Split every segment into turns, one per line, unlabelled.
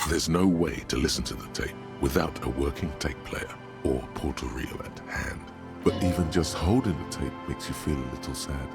There's no way to listen to the tape without a working tape player or portal reel at hand. But even just holding the tape makes you feel a little sad.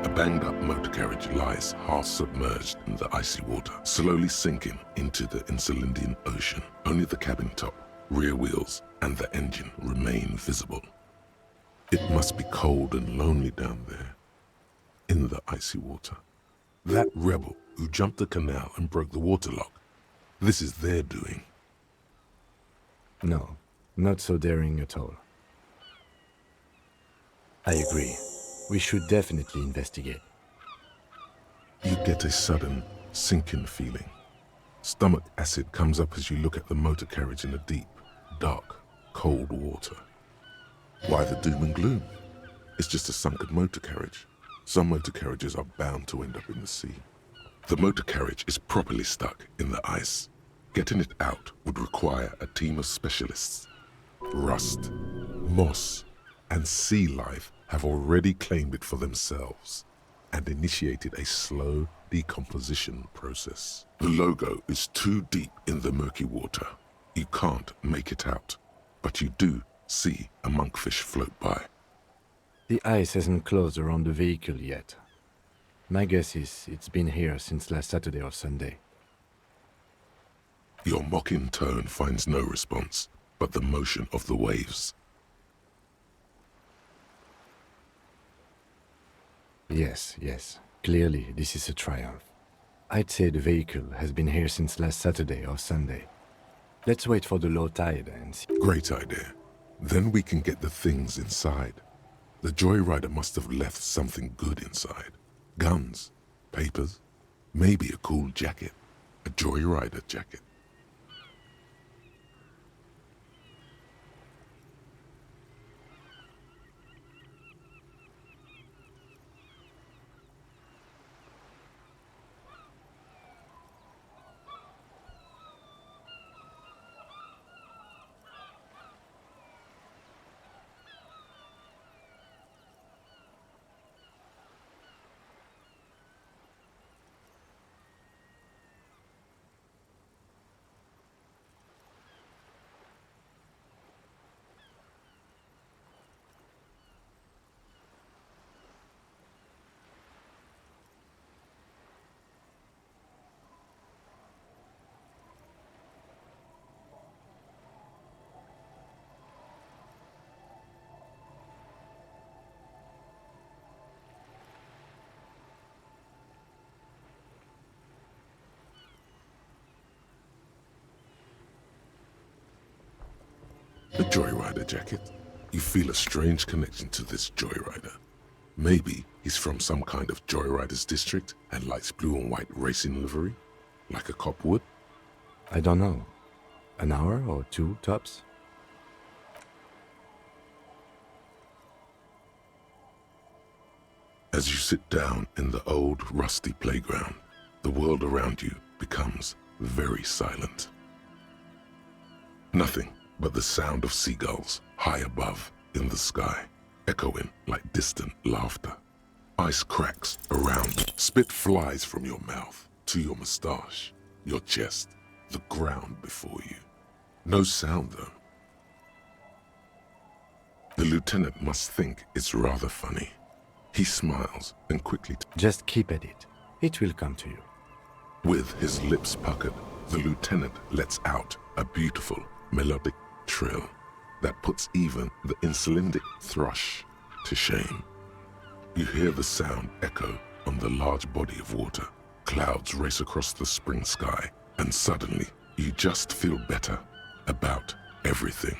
A banged-up motor carriage lies half-submerged in the icy water, slowly sinking into the Elysium Ocean. Only the cabin top, rear wheels, and the engine remain visible. It must be cold and lonely down there, in the icy water. That rebel who jumped the canal and broke the waterlock, this is their doing.
No, not so daring at all. I agree. We should definitely investigate.
You get a sudden, sinking feeling. Stomach acid comes up as you look at the motor carriage in the deep, dark, cold water. Why the doom and gloom? It's just a sunken motor carriage. Some motor carriages are bound to end up in the sea. The motor carriage is properly stuck in the ice. Getting it out would require a team of specialists. Rust, moss, and sea life have already claimed it for themselves and initiated a slow decomposition process. The logo is too deep in the murky water. You can't make it out, but you do see a monkfish float by.
The ice hasn't closed around the vehicle yet. My guess is it's been here since last Saturday or Sunday.
Your mocking tone finds no response but the motion of the waves.
Yes. Clearly, this is a triumph. I'd say the vehicle has been here since last Saturday or Sunday. Let's wait for the low tide and see.
Great idea. Then we can get the things inside. The joyrider must have left something good inside. Guns, papers, maybe a cool jacket. A joyrider jacket. A joyrider jacket. You feel a strange connection to this joyrider. Maybe he's from some kind of joyriders district and likes blue and white racing livery, like a cop would.
I don't know. An hour or two, tops?
As you sit down in the old, rusty playground, the world around you becomes very silent. Nothing but the sound of seagulls high above in the sky, echoing like distant laughter. Ice cracks around, spit flies from your mouth to your moustache, your chest, the ground before you. No sound though. The lieutenant must think it's rather funny. He smiles and quickly...
Just keep at it. It will come to you.
With his lips puckered, the lieutenant lets out a beautiful, melodic trill that puts even the insulindic thrush to shame. You hear the sound echo on the large body of water, clouds race across the spring sky, and suddenly you just feel better about everything.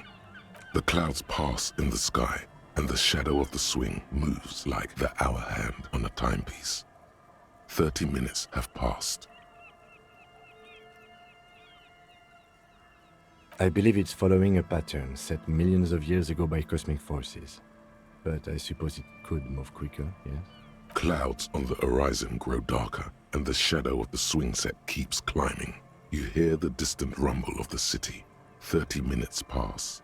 The clouds pass in the sky, and the shadow of the swing moves like the hour hand on a timepiece. 30 minutes have passed.
I believe it's following a pattern set millions of years ago by cosmic forces. But I suppose it could move quicker, yes?
Clouds on the horizon grow darker, and the shadow of the swing set keeps climbing. You hear the distant rumble of the city. 30 minutes pass.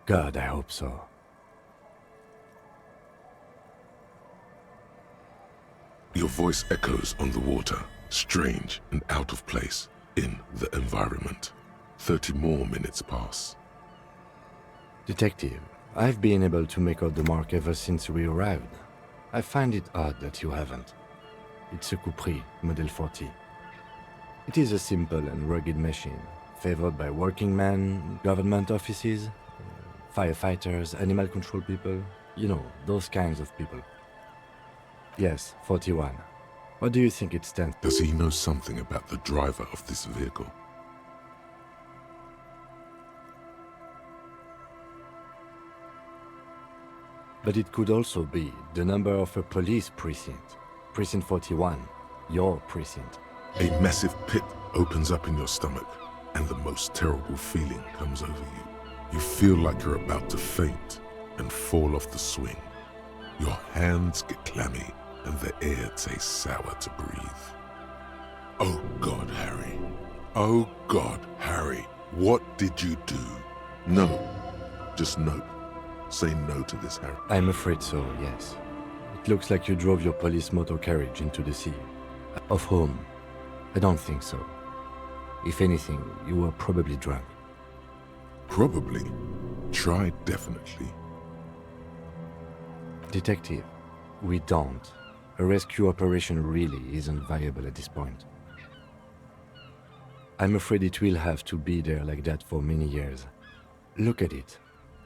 God, I hope so.
Your voice echoes on the water, strange and out of place in the environment. 30 more minutes pass.
Detective, I've been able to make out the mark ever since we arrived. I find it odd that you haven't. It's a Coupris, Model 40. It is a simple and rugged machine, favored by working men, government offices, firefighters, animal control people, you know, those kinds of people. Yes, 41. What do you think it stands for?
Does he know something about the driver of this vehicle?
But it could also be the number of a police precinct. Precinct 41, your precinct.
A massive pit opens up in your stomach, and the most terrible feeling comes over you. You feel like you're about to faint and fall off the swing. Your hands get clammy, and the air tastes sour to breathe. Oh God, Harry. Oh God, Harry. What did you do? No. Just no. Say no to this, Harry.
I'm afraid so, yes. It looks like you drove your police motor carriage into the sea. Of whom? I don't think so. If anything, you were probably drunk.
Probably. Try definitely.
Detective, we don't. A rescue operation really isn't viable at this point. I'm afraid it will have to be there like that for many years. Look at it.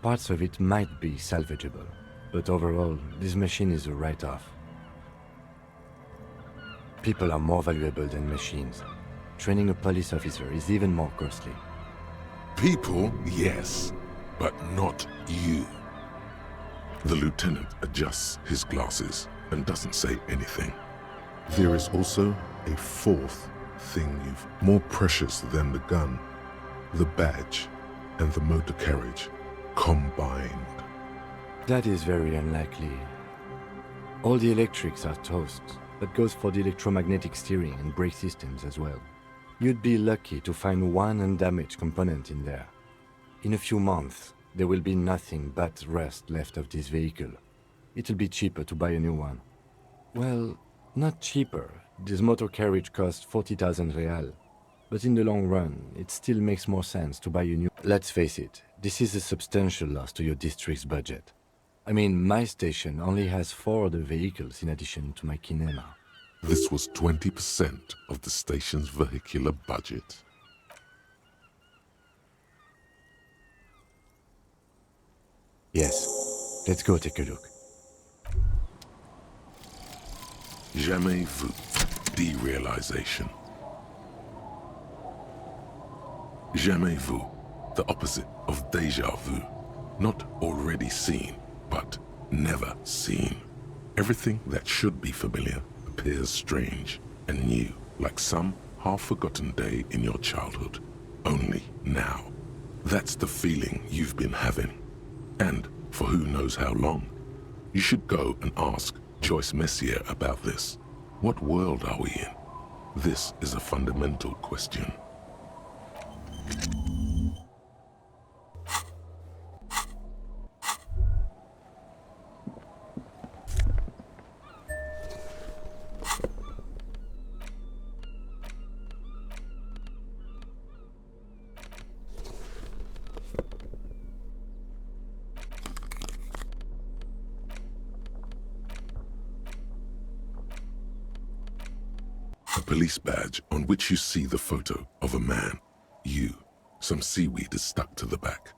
Parts of it might be salvageable, but overall, this machine is a write-off. People are more valuable than machines. Training a police officer is even more costly.
People, yes, but not you. The lieutenant adjusts his glasses and doesn't say anything. There is also a fourth thing you've more precious than the gun, the badge, and the motor carriage combined.
That is very unlikely. All the electrics are toast. That goes for the electromagnetic steering and brake systems as well. You'd be lucky to find one undamaged component in there. In a few months, there will be nothing but rust left of this vehicle. It'll be cheaper to buy a new one. Well, not cheaper. This motor carriage costs 40,000 real. But in the long run, it still makes more sense to buy a new... Let's face it, this is a substantial loss to your district's budget. I mean, my station only has 4 other vehicles in addition to my kinema.
This was 20% of the station's vehicular budget.
Yes, let's go take a look.
Jamais vu. Derealization. Jamais vu. The opposite of déjà vu. Not already seen, but never seen. Everything that should be familiar appears strange and new, like some half-forgotten day in your childhood. Only now. That's the feeling you've been having. And for who knows how long. You should go and ask Joyce Messier about this. What world are we in? This is a fundamental question. A police badge on which you see the photo of a man. You. Some seaweed is stuck to the back.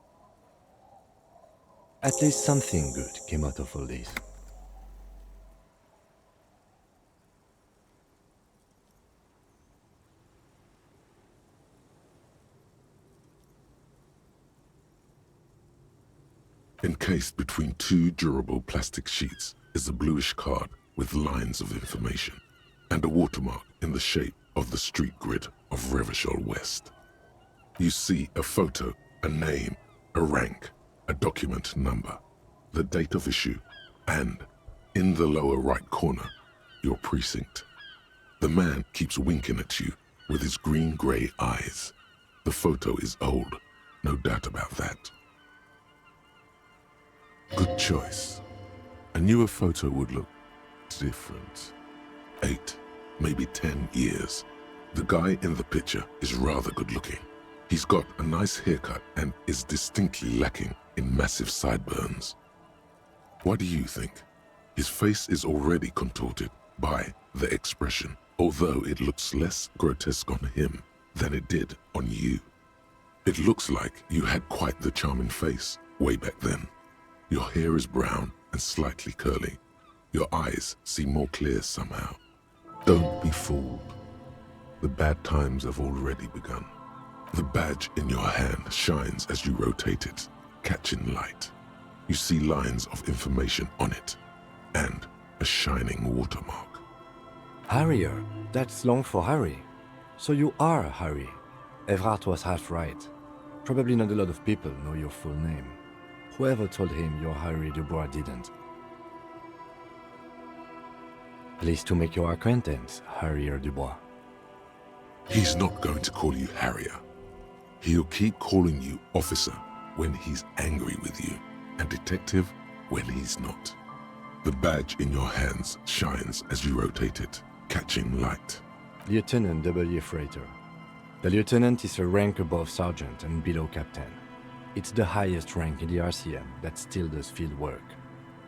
At least something good came out of all this.
Encased between two durable plastic sheets is a bluish card with lines of information and a watermark in the shape of the street grid of Revachol West. You see a photo, a name, a rank, a document number, the date of issue, and, in the lower right corner, your precinct. The man keeps winking at you with his green-grey eyes. The photo is old, no doubt about that. Good choice. A newer photo would look different. 8, maybe 10 years. The guy in the picture is rather good looking. He's got a nice haircut and is distinctly lacking in massive sideburns. What do you think? His face is already contorted by the expression, although it looks less grotesque on him than it did on you. It looks like you had quite the charming face way back then. Your hair is brown and slightly curly. Your eyes seem more clear somehow. Don't be fooled. The bad times have already begun. The badge in your hand shines as you rotate it, catching light. You see lines of information on it, and a shining watermark.
Harrier, that's long for Harry. So you are Harry. Evrard was half right. Probably not a lot of people know your full name. Whoever told him you're Harry Dubois didn't. Pleased to make your acquaintance, Harrier Dubois.
He's not going to call you Harrier. He'll keep calling you officer when he's angry with you, and detective when he's not. The badge in your hands shines as you rotate it, catching light.
Lieutenant W. Freighter. The lieutenant is a rank above sergeant and below captain. It's the highest rank in the RCM that still does field work.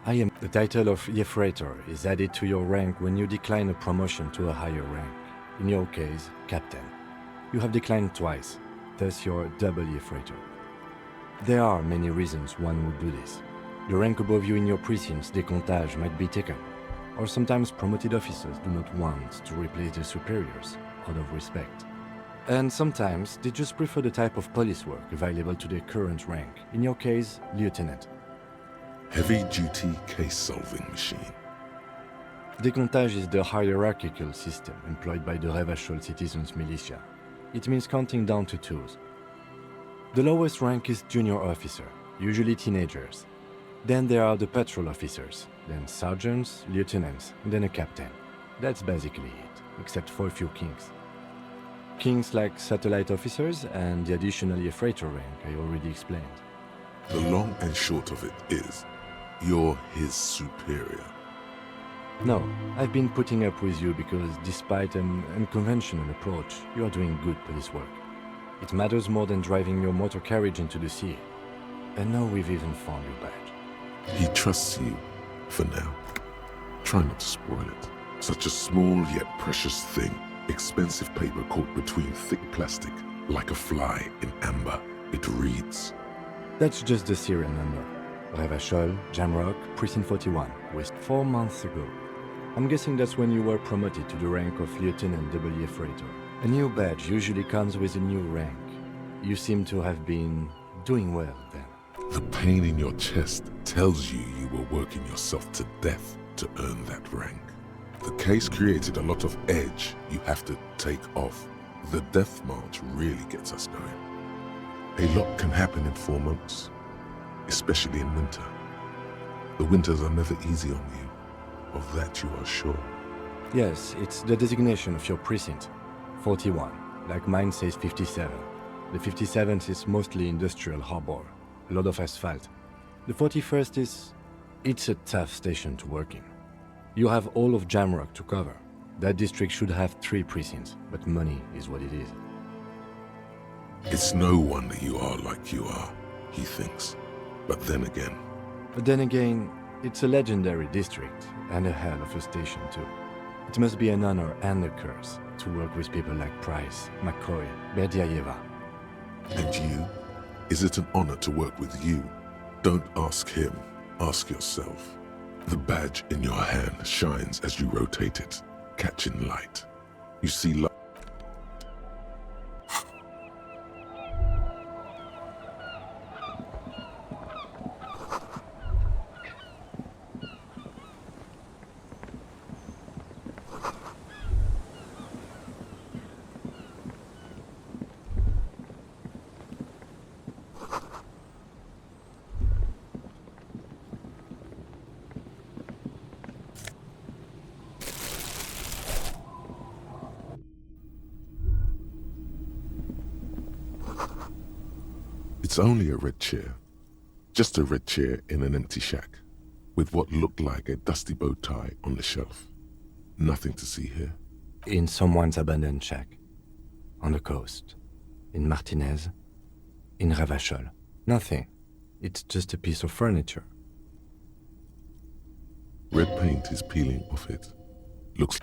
The title of Freighter is added to your rank when you decline a promotion to a higher rank. In your case, captain. You have declined twice, thus you're W. Freighter. There are many reasons one would do this. The rank above you in your precinct's décomptage might be taken, or sometimes promoted officers do not want to replace their superiors out of respect. And sometimes they just prefer the type of police work available to their current rank, in your case, lieutenant.
Heavy-duty case-solving machine.
Décomptage is the hierarchical system employed by the Revachol citizens' militia. It means counting down to 2s. The lowest rank is junior officer, usually teenagers. Then there are the patrol officers, then sergeants, lieutenants, and then a captain. That's basically it, except for a few kings. Kings like satellite officers and the additional freighter rank I already explained.
The long and short of it is, you're his superior.
No, I've been putting up with you because despite an unconventional approach, you are doing good police work. It matters more than driving your motor carriage into the sea. And now we've even found your badge.
He trusts you, for now. Try not to spoil it. Such a small yet precious thing. Expensive paper caught between thick plastic, like a fly in amber. It reads.
That's just the serial number. Revachol, Jamrock, Precinct 41, West 4 months ago. I'm guessing that's when you were promoted to the rank of Lieutenant W. Freighter. A new badge usually comes with a new rank. You seem to have been doing well then.
The pain in your chest tells you you were working yourself to death to earn that rank. The case created a lot of edge you have to take off. The death march really gets us going. A lot can happen in 4 months, especially in winter. The winters are never easy on you. Of that you are sure.
Yes, it's the designation of your precinct. 41, like mine says 57. The 57th is mostly industrial harbor, a lot of asphalt. The 41st is... it's a tough station to work in. You have all of Jamrock to cover. That district should have 3 precincts, but money is what it is.
It's no wonder you are like you are, he thinks. But then again, it's a legendary district, and a hell of a station too. It must be an honor and a curse to work with people like Price, McCoy, Berdiaeva. And you? Is it an honor to work with you? Don't ask him, ask yourself. The badge in your hand shines as you rotate it, catching light. You see light. It's only a red chair. Just a red chair in an empty shack, with what looked like a dusty bow tie on the shelf. Nothing to see here.
In someone's abandoned shack. On the coast. In Martinez. In Ravachol. Nothing. It's just a piece of furniture.
Red paint is peeling off it. Looks...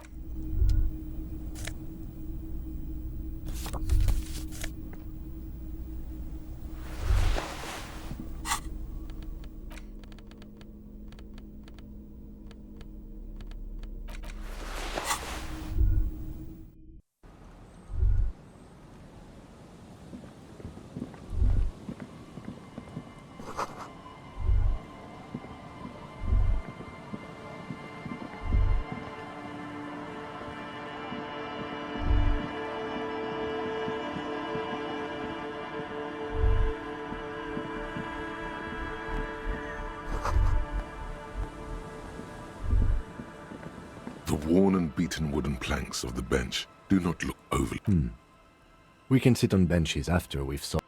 The worn and beaten wooden planks of the bench do not look overly...
We can sit on benches after we've solved.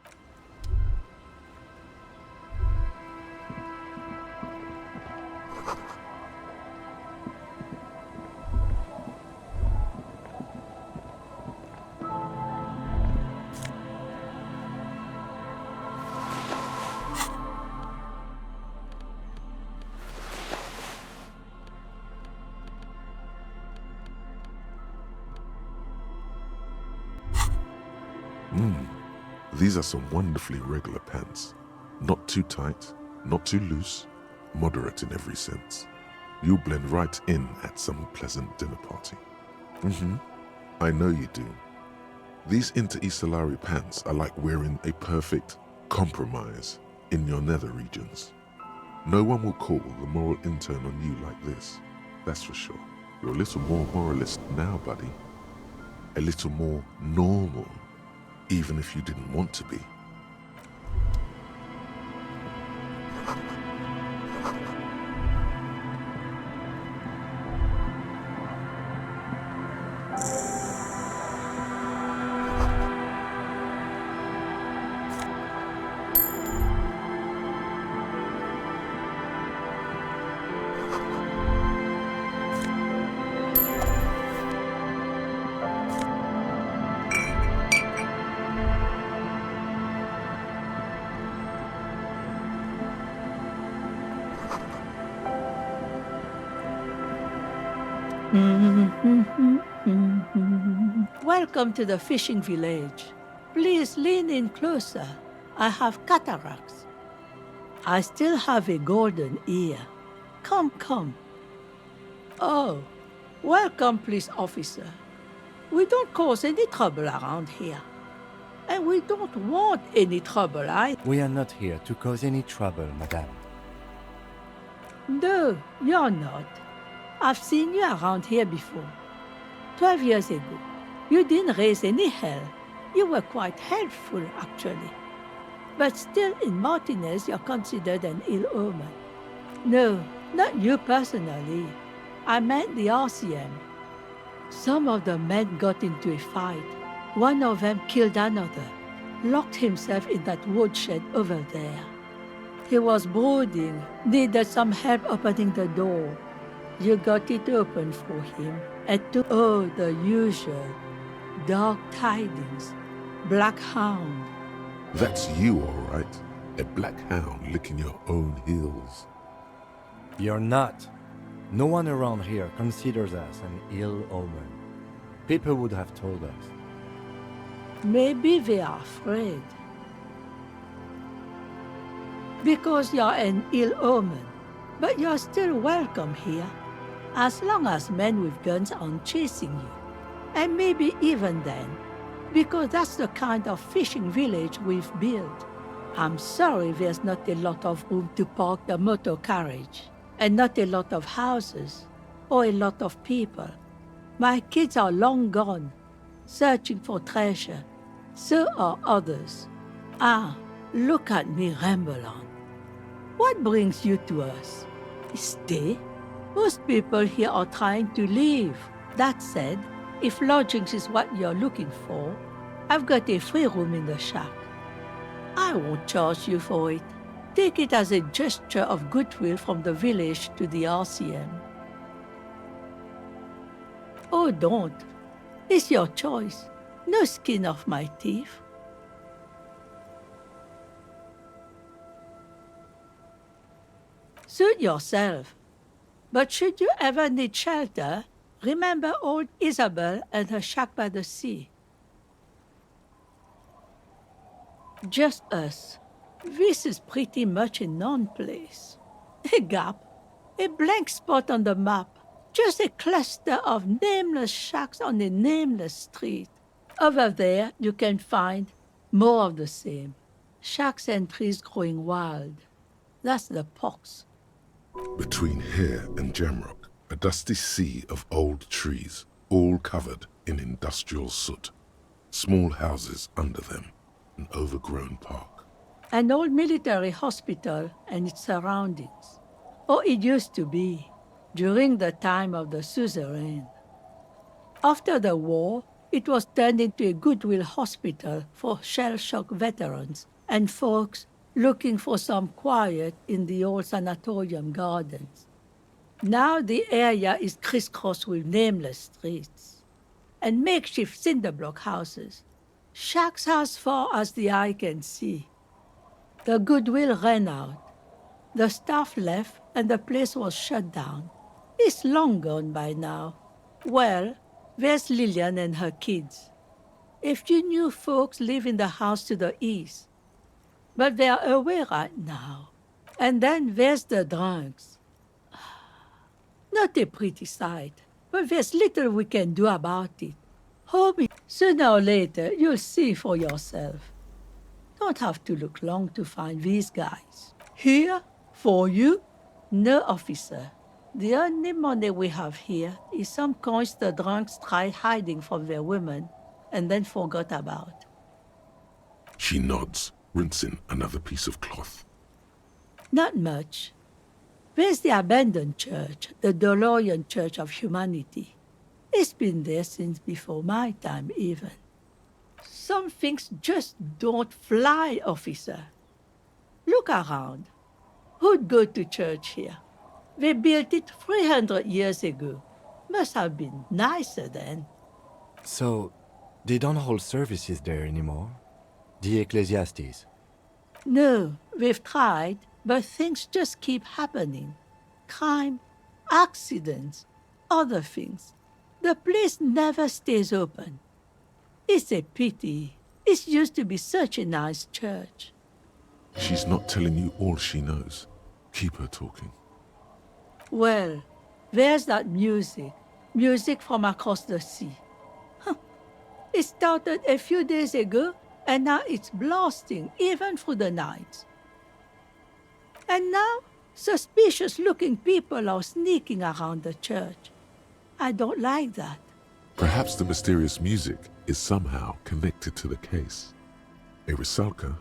These are some wonderfully regular pants. Not too tight, not too loose, moderate in every sense. You'll blend right in at some pleasant dinner party. I know you do. These Inter-Estellari pants are like wearing a perfect compromise in your nether regions. No one will call the moral intern on you like this, that's for sure. You're a little more moralist now, buddy. A little more normal, even if you didn't want to be.
Welcome to the fishing village. Please lean in closer. I have cataracts. I still have a golden ear. Come, come. Oh, welcome, police officer. We don't cause any trouble around here. And we don't want any trouble either.
We are not here to cause any trouble, madame.
No, you're not. I've seen you around here before. 12 years ago. You didn't raise any hell. You were quite helpful, actually. But still, in Martinez, you're considered an ill omen. No, not you personally. I meant the RCM. Some of the men got into a fight. One of them killed another, locked himself in that woodshed over there. He was brooding, needed some help opening the door. You got it open for him, and took, oh, the usual. Dark tidings. Black hound.
That's you, all right. A black hound licking your own heels.
You're not. No one around here considers us an ill omen. People would have told us.
Maybe they are afraid. Because you're an ill omen. But you're still welcome here. As long as men with guns aren't chasing you. And maybe even then, because that's the kind of fishing village we've built. I'm sorry there's not a lot of room to park the motor carriage, and not a lot of houses, or a lot of people. My kids are long gone, searching for treasure. So are others. Ah, look at me ramble on. What brings you to us? Stay? Most people here are trying to leave. That said, if lodgings is what you're looking for, I've got a free room in the shack. I won't charge you for it. Take it as a gesture of goodwill from the village to the RCM. Oh, don't. It's your choice. No skin off my teeth. Suit yourself. But should you ever need shelter, remember old Isabel and her shack by the sea. Just us. This is pretty much a non-place. A gap. A blank spot on the map. Just a cluster of nameless shacks on a nameless street. Over there, you can find more of the same. Shacks and trees growing wild. That's the pox.
Between here and Jamrock, a dusty sea of old trees, all covered in industrial soot. Small houses under them, an overgrown park.
An old military hospital and its surroundings. Or it used to be, during the time of the suzerain. After the war, it was turned into a goodwill hospital for shell-shock veterans and folks looking for some quiet in the old sanatorium gardens. Now the area is crisscrossed with nameless streets and makeshift cinder block houses, shacks as far as the eye can see. The goodwill ran out. The staff left and the place was shut down. It's long gone by now. Well, there's Lillian and her kids. A few new folks live in the house to the east, but they're away right now. And then there's the drunks. Not a pretty sight, but there's little we can do about it. Homie, sooner or later you'll see for yourself. Don't have to look long to find these guys. Here, for you? No, officer. The only money we have here is some coins the drunks tried hiding from their women and then forgot about.
She nods, rinsing another piece of cloth.
Not much. There's the abandoned church, the DeLorean Church of Humanity. It's been there since before my time, even. Some things just don't fly, officer. Look around. Who'd go to church here? They built it 300 years ago. Must have been nicer then.
So, they don't hold services there anymore? The Ecclesiastes?
No, we've tried, but things just keep happening. Crime, accidents, other things. The place never stays open. It's a pity. It used to be such a nice church.
She's not telling you all she knows. Keep her talking.
Well, there's that music. Music from across the sea. It started a few days ago, and now it's blasting, even through the night. And now, suspicious-looking people are sneaking around the church. I don't like that.
Perhaps the mysterious music is somehow connected to the case. A Rusalka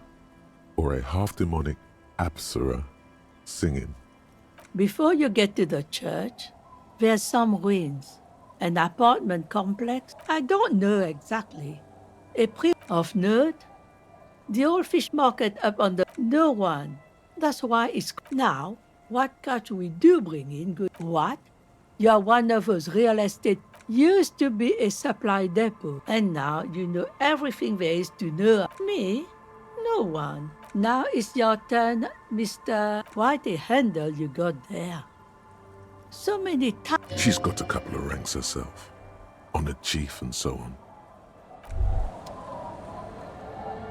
or a half-demonic Apsara singing.
Before you get to the church, there's some ruins. An apartment complex? I don't know exactly. A of note? The old fish market up on the no one. That's why it's now. What catch we do bring in good? What? You're one of those real estate. Used to be a supply depot, and now you know everything there is to know. Me? No one. Now it's your turn, Mr. Quite a handle you got there. So many times.
She's got a couple of ranks herself. Honored chief and so on.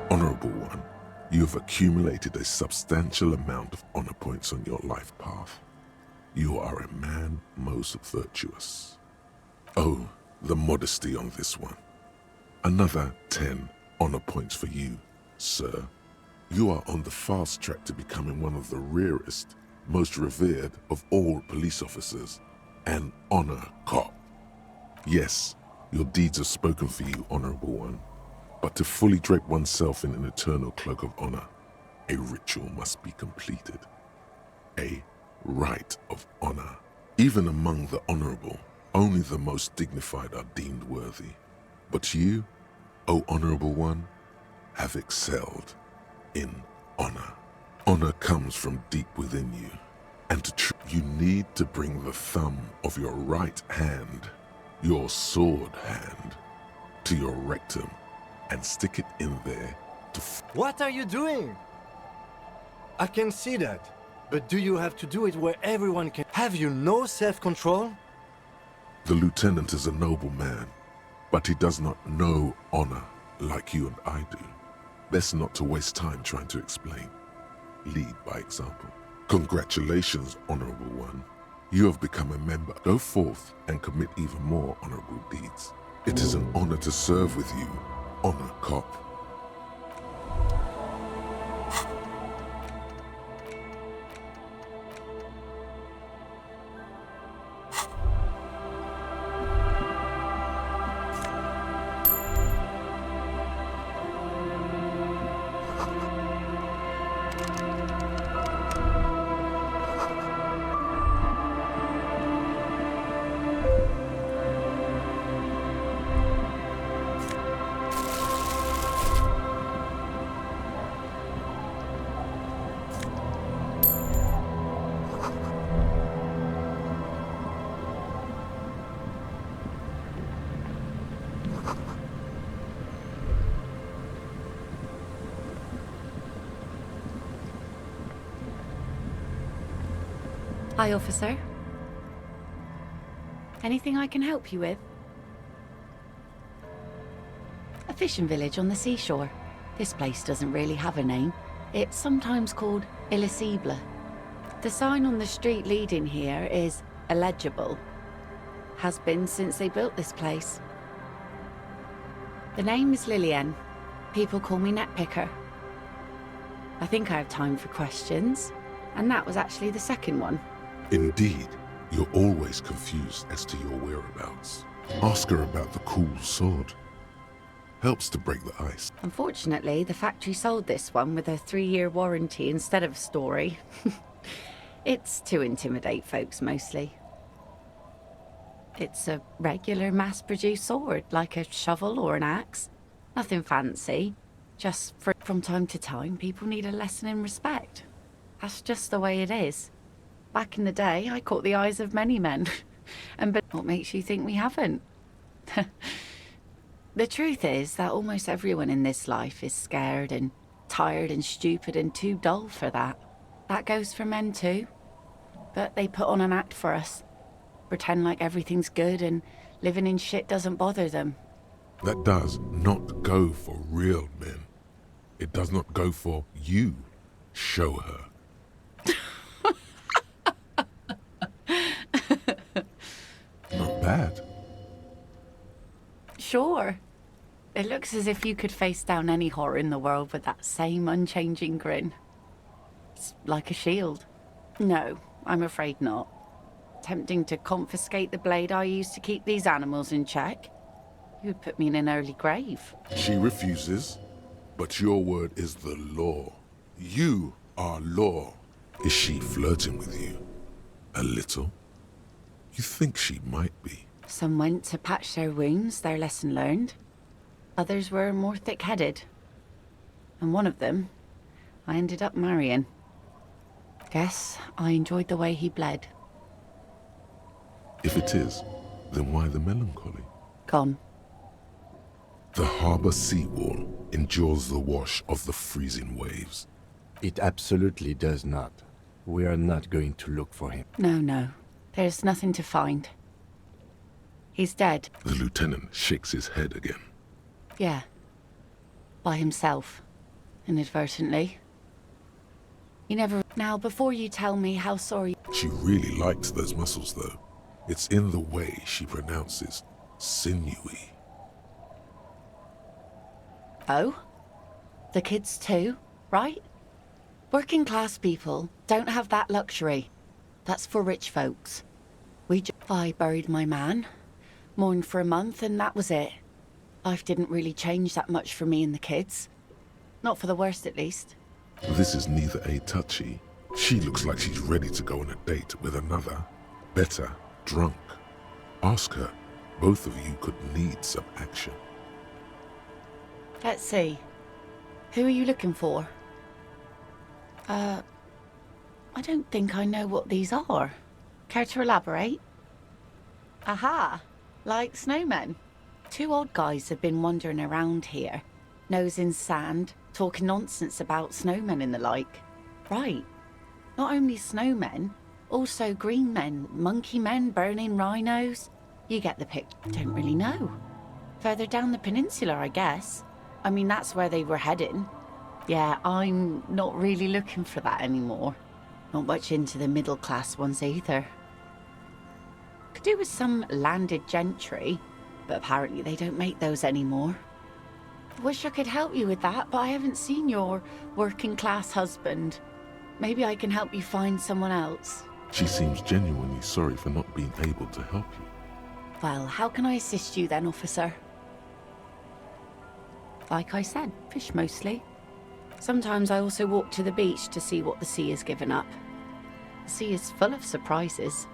Honorable one, you have accumulated a substantial amount of honor points on your life path. You are a man most virtuous. Oh, the modesty on this one. Another 10 honor points for you, sir. You are on the fast track to becoming one of the rarest, most revered of all police officers, an honor cop. Yes, your deeds have spoken for you, honorable one. But to fully drape oneself in an eternal cloak of honor, a ritual must be completed. A rite of honor. Even among the honorable, only the most dignified are deemed worthy. But you, O honorable one, have excelled. in honor. Honor comes from deep within you. And you need to bring the thumb of your right hand, your sword hand, to your rectum and stick it in there to
What are you doing? I can see that. But do you have to do it where everyone can? Have you no self-control?
The lieutenant is a noble man, but he does not know honor like you and I do. Best not to waste time trying to explain. Lead by example. Congratulations, honorable one. You have become a member. Go forth and commit even more honorable deeds. It is an honor to serve with you, honor cop.
Hi, officer. Anything I can help you with? A fishing village on the seashore. This place doesn't really have a name. It's sometimes called Elysium. The sign on the street leading here is illegible. Has been since they built this place. The name is Lillian. People call me Netpicker. I think I have time for questions, and that was actually the second one.
Indeed, you're always confused as to your whereabouts. Ask her about the cool sword. Helps to break the ice.
Unfortunately, the factory sold this one with a 3-year warranty instead of a story. It's to intimidate folks mostly. It's a regular mass-produced sword, like a shovel or an axe. Nothing fancy. Just from time to time, people need a lesson in respect. That's just the way it is. Back in the day, I caught the eyes of many men. But what makes you think we haven't? The truth is that almost everyone in this life is scared and tired and stupid and too dull for that. That goes for men too. But they put on an act for us. Pretend like everything's good and living in shit doesn't bother them.
That does not go for real men. It does not go for you. Show her. Not bad.
Sure. It looks as if you could face down any horror in the world with that same unchanging grin. It's like a shield. No, I'm afraid not. Tempting to confiscate the blade I used to keep these animals in check? You would put me in an early grave.
She refuses, but your word is the law. You are law. Is she flirting with you? A little? You think she might be.
Some went to patch their wounds, their lesson learned. Others were more thick-headed. And one of them, I ended up marrying. Guess I enjoyed the way he bled.
If it is, then why the melancholy?
Gone.
The harbor seawall endures the wash of the freezing waves.
It absolutely does not. We are not going to look for him.
No. There's nothing to find. He's dead.
The lieutenant shakes his head again.
Yeah. By himself. Inadvertently. You never... Now, before you tell me how sorry...
She really likes those muscles, though. It's in the way she pronounces sinewy.
Oh? The kids too, right? Working class people don't have that luxury. That's for rich folks. I buried my man, mourned for a month, and that was it. Life didn't really change that much for me and the kids. Not for the worst, at least.
This is neither a touchy. She looks like she's ready to go on a date with another, better, drunk. Ask her. Both of you could need some action.
Let's see. Who are you looking for? I don't think I know what these are. Care to elaborate? Aha! Like snowmen. Two odd guys have been wandering around here, nose in sand, talking nonsense about snowmen and the like. Right. Not only snowmen, also green men, monkey men burning rhinos. You get the picture. Don't really know. Further down the peninsula, I guess. I mean, that's where they were heading. Yeah, I'm not really looking for that anymore. Not much into the middle class ones either. Could do with some landed gentry, but apparently they don't make those anymore. Wish I could help you with that, but I haven't seen your working class husband. Maybe I can help you find someone else.
She seems genuinely sorry for not being able to help you.
Well, how can I assist you then, officer? Like I said, fish mostly. Sometimes I also walk to the beach to see what the sea has given up. The sea is full of surprises.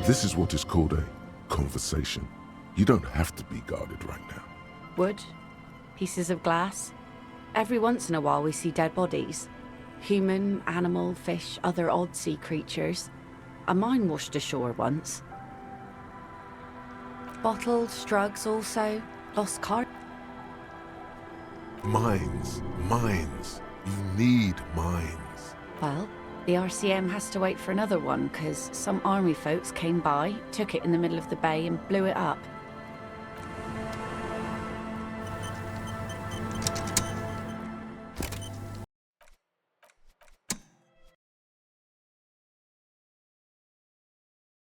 This is what is called a conversation. You don't have to be guarded right now.
Wood, pieces of glass. Every once in a while we see dead bodies. Human, animal, fish, other odd sea creatures. A mine washed ashore once. Bottles, drugs also. Lost card.
Mines. You need mines.
Well, the RCM has to wait for another one, because some army folks came by, took it in the middle of the bay and blew it up.